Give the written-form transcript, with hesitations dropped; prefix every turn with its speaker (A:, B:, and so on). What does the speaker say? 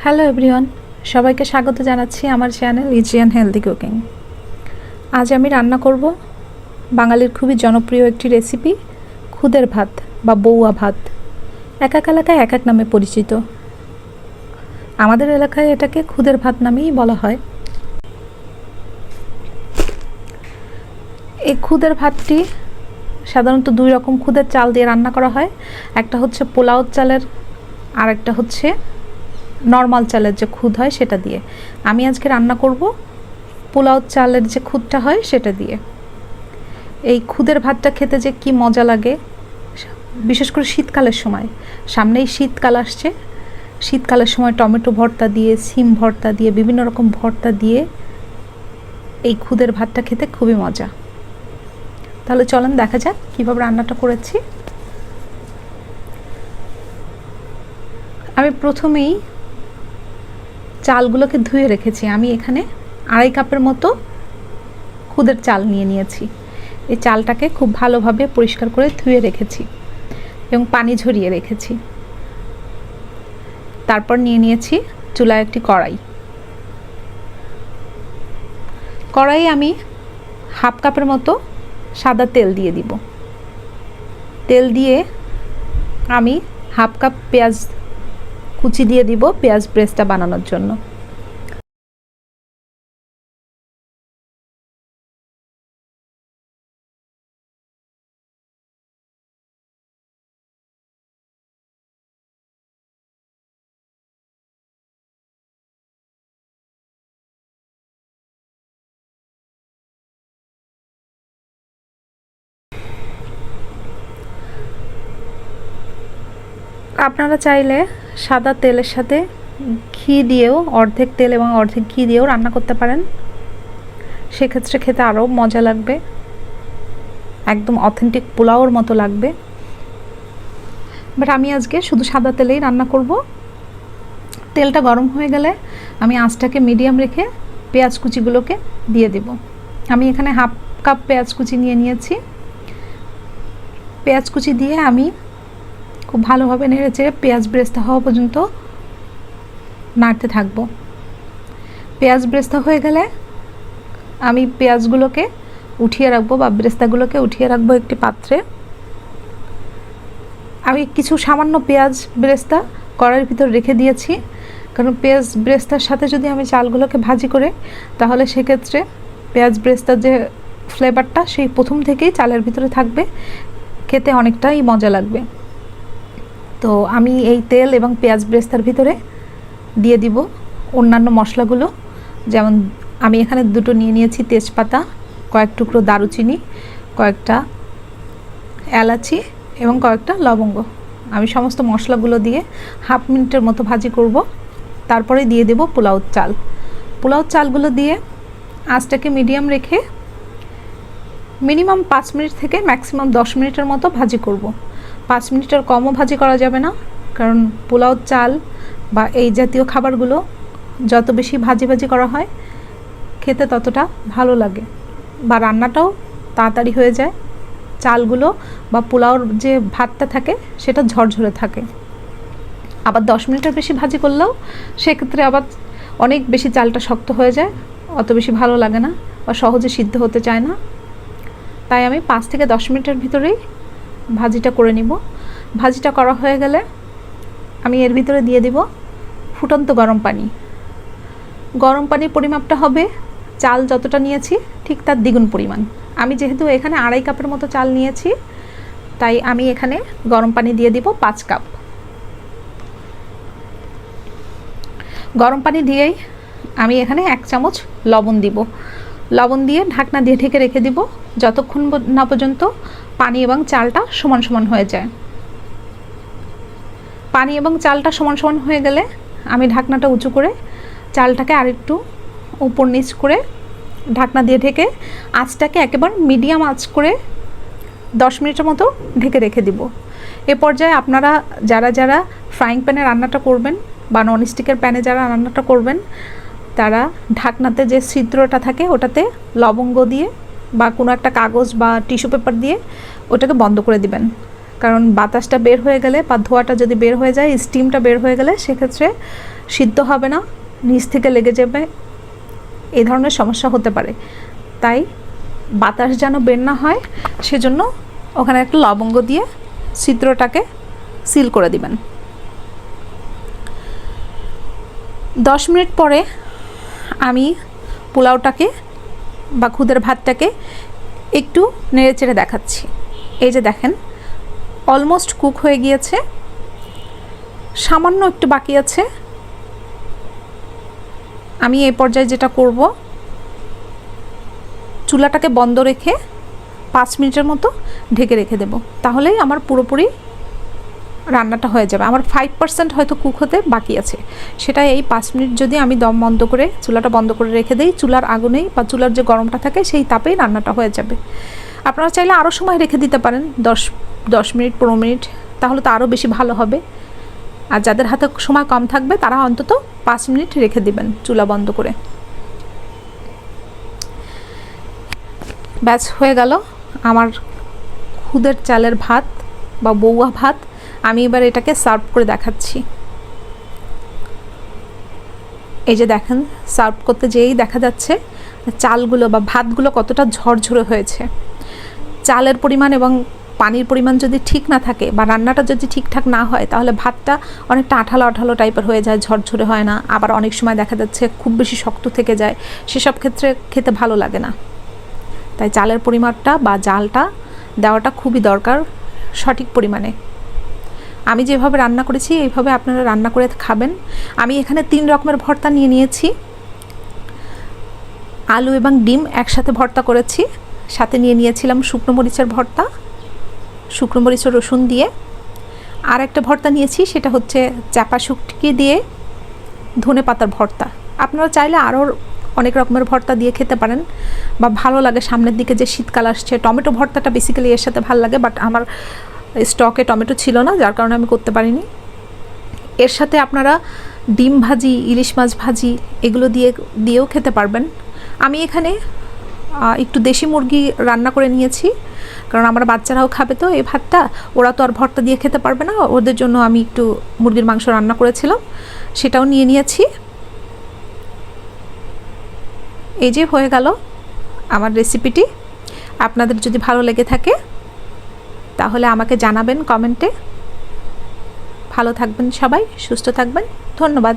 A: Hello everyone, সবাইকে স্বাগত জানাচ্ছি আমার চ্যানেল ইজিয়ান হেলদি কুকিং। আজ আমি রান্না করব বাঙালির খুবই জনপ্রিয় একটি রেসিপি, খুদের ভাত বা বৌয়া ভাত। এক এক এলাকায় এক এক নামে পরিচিত। আমাদের এলাকায় এটাকে খুদের ভাত নামেই বলা হয়। এই খুদের ভাতটি সাধারণত দুই রকম খুদের চাল দিয়ে রান্না করা হয়। একটা হচ্ছে পোলাও চালের, আর একটা হচ্ছে নর্মাল চালের যে খুদ হয় সেটা দিয়ে। আমি আজকে রান্না করব পোলাও চালের যে খুদটা হয় সেটা দিয়ে। এই খুদের ভাতটা খেতে যে কি মজা লাগে, বিশেষ করে শীতকালের সময়। সামনেই শীতকাল আসছে, শীতকালের সময় টমেটো ভর্তা দিয়ে, সিম ভর্তা দিয়ে, বিভিন্ন রকম ভর্তা দিয়ে এই খুদের ভাতটা খেতে খুবই মজা। তাহলে চলেন দেখা যাক কীভাবে রান্নাটা করেছি। আমি প্রথমেই চালগুলোকে ধুয়ে রেখেছি। আমি এখানে 2.5 কাপের মতো খুদের চাল নিয়েছি। এই চালটাকে খুব ভালোভাবে পরিষ্কার করে ধুয়ে রেখেছি এবং পানি ঝরিয়ে রেখেছি। তারপর নিয়েছি চুলায় একটি কড়াই আমি 1/2 কাপের মতো সাদা তেল দিয়ে দিব। তেল দিয়ে আমি 1/2 কাপ পেঁয়াজ কুচি দিয়ে দিব পেঁয়াজ ব্রেস্টটা বানানোর জন্য। আপনারা চাইলে সাদা তেলের সাথে ঘি দিয়েও, অর্ধেক তেল এবং অর্ধেক ঘি দিয়েও রান্না করতে পারেন। সেক্ষেত্রে খেতে আরও মজা লাগবে, একদম অথেন্টিক পোলাওর মতো লাগবে। বাট আমি আজকে শুধু সাদা তেলেই রান্না করব। তেলটা গরম হয়ে গেলে আমি আঁচটাকে মিডিয়াম রেখে পেঁয়াজ কুচিগুলোকে দিয়ে দেব। আমি এখানে 1/2 কাপ পেঁয়াজ কুচি নিয়েছি। পেঁয়াজ কুচি দিয়ে আমি খুব ভালোভাবে নেড়েচেড়ে পেঁয়াজ ব্রেস্তা হওয়া পর্যন্ত নাড়তে থাকবো। পেঁয়াজ ব্রেস্তা হয়ে গেলে আমি পেঁয়াজগুলোকে উঠিয়ে রাখবো বা ব্রেস্তাগুলোকে উঠিয়ে রাখবো একটি পাত্রে। আমি কিছু সামান্য পেঁয়াজ ব্রেস্তা কড়াইয়ের ভিতর রেখে দিয়েছি, কারণ পেঁয়াজ ব্রেস্তার সাথে যদি আমি চালগুলোকে ভাজি করে, তাহলে সেক্ষেত্রে পেঁয়াজ ব্রেস্তার যে ফ্লেভারটা সেই প্রথম থেকেই চালের ভিতরে থাকবে, খেতে অনেকটাই মজা লাগবে। তো আমি এই তেল এবং পেঁয়াজ ব্রেস্তার ভিতরে দিয়ে দিব অন্যান্য মশলাগুলো। যেমন আমি এখানে দুটো নিয়েছি তেজপাতা, কয়েক টুকরো দারুচিনি, কয়েকটা এলাচি এবং কয়েকটা লবঙ্গ। আমি সমস্ত মশলাগুলো দিয়ে 1/2 মিনিটের মতো ভাজি করব। তারপরে দিয়ে দেব পোলাও চাল। পোলাও চালগুলো দিয়ে আঁচটাকে মিডিয়াম রেখে মিনিমাম 5 মিনিট থেকে ম্যাক্সিমাম 10 মিনিটের মতো ভাজি করব। 5 মিনিটের কমও ভাজি করা যাবে না, কারণ পোলাও চাল বা এই জাতীয় খাবারগুলো যত বেশি ভাজি করা হয় খেতে ততটা ভালো লাগে বা রান্নাটাও তাড়াতাড়ি হয়ে যায়। চালগুলো বা পোলাওর যে ভাতটা থাকে সেটা ঝরঝরে থাকে। আবার 10 মিনিটের বেশি ভাজি করলেও সেক্ষেত্রে আবার অনেক বেশি চালটা শক্ত হয়ে যায়, অত বেশি ভালো লাগে না বা সহজে সিদ্ধ হতে চায় না। তাই আমি 5 থেকে 10 মিনিটের ভিতরেই ভাজিটা করে নিব। ভাজিটা করা হয়ে গেলে আমি এর ভিতরে দিয়ে দিব ফুটন্ত গরম পানি। গরম পানির পরিমাপটা হবে চাল যতটা নিয়েছি ঠিক তার দ্বিগুণ পরিমাণ। আমি যেহেতু এখানে 2.5 কাপের মতো চাল নিয়েছি, তাই আমি এখানে গরম পানি দিয়ে দিব 5 কাপ। গরম পানি দিয়েই আমি এখানে 1 চামচ লবণ দিব। লবণ দিয়ে ঢাকনা দিয়ে ঢেকে রেখে দিব যতক্ষণ না পর্যন্ত পানি এবং চালটা সমান সমান হয়ে যায়। পানি এবং চালটা সমান সমান হয়ে গেলে আমি ঢাকনাটা উঁচু করে চালটাকে আরেকটু উপর নিচ করে ঢাকনা দিয়ে ঢেকে আঁচটাকে একেবারে মিডিয়াম আঁচ করে 10 মিনিটের মতো ঢেকে রেখে দিব। এ পর্যায়ে আপনারা যারা ফ্রাইং প্যানে রান্নাটা করবেন বা ননস্টিকের প্যানে যারা রান্নাটা করবেন, তারা ঢাকনাতে যে ছিদ্রটা থাকে ওটাতে লবঙ্গ দিয়ে বা কোনো একটা কাগজ বা টিস্যু পেপার দিয়ে ওটাকে বন্ধ করে দিবেন। কারণ বাতাসটা বের হয়ে গেলে বা ধোঁয়াটা যদি বের হয়ে যায়, স্টিমটা বের হয়ে গেলে সেক্ষেত্রে সিদ্ধ হবে না, নিচ থেকে লেগে যাবে, এই ধরনের সমস্যা হতে পারে। তাই বাতাস যেন বের না হয় সেজন্য ওখানে একটা লবঙ্গ দিয়ে ছিদ্রটাকে সিল করে দিবেন। 10 মিনিট পরে আমি পোলাওটাকে বা খুদের ভাতটাকে একটু নেড়েচেড়ে দেখাচ্ছি। এই যে দেখেন অলমোস্ট কুক হয়ে গিয়েছে, সামান্য একটু বাকি আছে। আমি এই পর্যায়ে যেটা করব, চুলাটাকে বন্ধ রেখে 5 মিনিটের মতো ঢেকে রেখে দেব, তাহলেই আমার পুরোপুরি রান্নাটা হয়ে যাবে। আমার 5% হয়তো কুক হতে বাকি আছে, সেটা এই 5 মিনিট যদি আমি দম বন্ধ করে চুলাটা বন্ধ করে রেখে দিই, চুলার আগুনেই বা চুলার যে গরমটা থাকে সেই তাপেই রান্নাটা হয়ে যাবে। আপনারা চাইলে আরও সময় রেখে দিতে পারেন, 10 মিনিট 15 মিনিট, তাহলে তো আরও বেশি ভালো হবে। আর যাদের হাতে সময় কম থাকবে তারা অন্তত 5 মিনিট রেখে দিবেন চুলা বন্ধ করে। ব্যাস হয়ে গেল আমার খুদের চালের ভাত বা বৌয়া ভাত। আমি এবার এটাকে সার্ভ করে দেখাচ্ছি। এই যে দেখেন, সার্ভ করতে যেই দেখা যাচ্ছে চালগুলো বা ভাতগুলো কতটা ঝরঝরে হয়েছে। চালের পরিমাণ এবং পানির পরিমাণ যদি ঠিক না থাকে বা রান্নাটা যদি ঠিকঠাক না হয়, তাহলে ভাতটা অনেকটা আঠালো আঠালো টাইপের হয়ে যায়, ঝরঝরে হয় না। আবার অনেক সময় দেখা যাচ্ছে খুব বেশি শক্ত থেকে যায়, সেসব ক্ষেত্রে খেতে ভালো লাগে না। তাই চালের পরিমাণটা বা জালটা দেওয়াটা খুবই দরকার, সঠিক পরিমাণে। আমি যেভাবে রান্না করেছি এইভাবে আপনারা রান্না করে খাবেন। আমি এখানে 3 রকমের ভর্তা নিয়ে নিয়েছি। আলু এবং ডিম একসাথে ভর্তা করেছি, সাথে নিয়ে নিয়েছিলাম শুকনো মরিচের ভর্তা, শুকনো মরিচ ও রসুন দিয়ে। আর একটা ভর্তা নিয়েছি, সেটা হচ্ছে চাপা শুটকি দিয়ে ধনে পাতার ভর্তা। আপনারা চাইলে আরও অনেক রকমের ভর্তা দিয়ে খেতে পারেন বা ভালো লাগে। সামনের দিকে যে শীতকাল আসছে, টমেটো ভর্তাটা বেসিক্যালি এর সাথে ভালো লাগে, বাট আমার স্টকে টমেটো ছিল না, যার কারণে আমি করতে পারিনি। এর সাথে আপনারা ডিম ভাজি, ইলিশ মাছ ভাজি এগুলো দিয়েও খেতে পারবেন। আমি এখানে একটু দেশি মুরগি রান্না করে নিয়েছি, কারণ আমার বাচ্চারাও খাবে তো এই ভাতটা, ওরা তো আর ভর্তা দিয়ে খেতে পারবে না, ওদের জন্য আমি একটু মুরগির মাংস রান্না করেছিলাম, সেটাও নিয়ে নিয়েছি। এই যে হয়ে গেল আমার রেসিপিটি। আপনাদের যদি ভালো লেগে থাকে তাহলে আমাকে জানাবেন কমেন্টে। ভালো থাকবেন সবাই, সুস্থ থাকবেন, ধন্যবাদ।